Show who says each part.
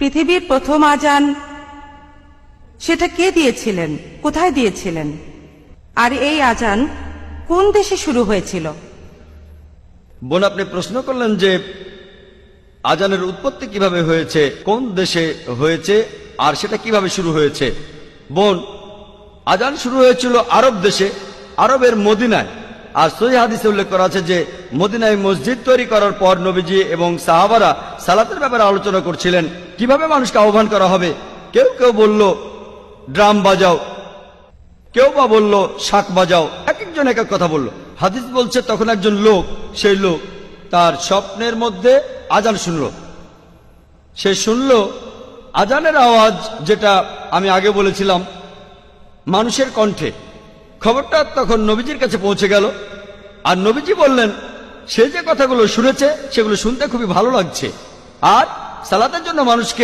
Speaker 1: পৃথিবীর প্রথম আজান সেটা কে দিয়েছিলেন, কোথায় দিয়েছিলেন, আর এই আজান কোন দেশে শুরু হয়েছিল?
Speaker 2: বোন, আপনি প্রশ্ন করলেন যে আজানের উৎপত্তি কিভাবে হয়েছে, কোন দেশে হয়েছে, আর সেটা কিভাবে শুরু হয়েছে। বোন, আজান শুরু হয়েছিল আরব দেশে, আরবের মদিনায়। আর সহিহ হাদিসে উল্লেখ করা আছে যে মদিনায় মসজিদ তৈরি করার পর নবীজি এবং সাহাবারা সালাতের ব্যাপারে আলোচনা করছিলেন, কিভাবে মানুষকে আহ্বান করা হবে। কেউ কেউ বলল ড্রাম বাজাও, কেউ বা বলল শাক বাজাও, এক একজন এক এক কথা বলল। হাদিস বলছে তখন একজন লোক, সেই লোক তার স্বপ্নের মধ্যে আজান শুনল। সে শুনল আজানের আওয়াজ, যেটা আমি আগে বলেছিলাম মানুষের কণ্ঠে। খবরটা তখন নবীজির কাছে পৌঁছে গেল, আর নবীজি বললেন সে যে কথাগুলো শুনেছে সেগুলো শুনতে খুবই ভালো লাগছে, আর সালাতের জন্য মানুষকে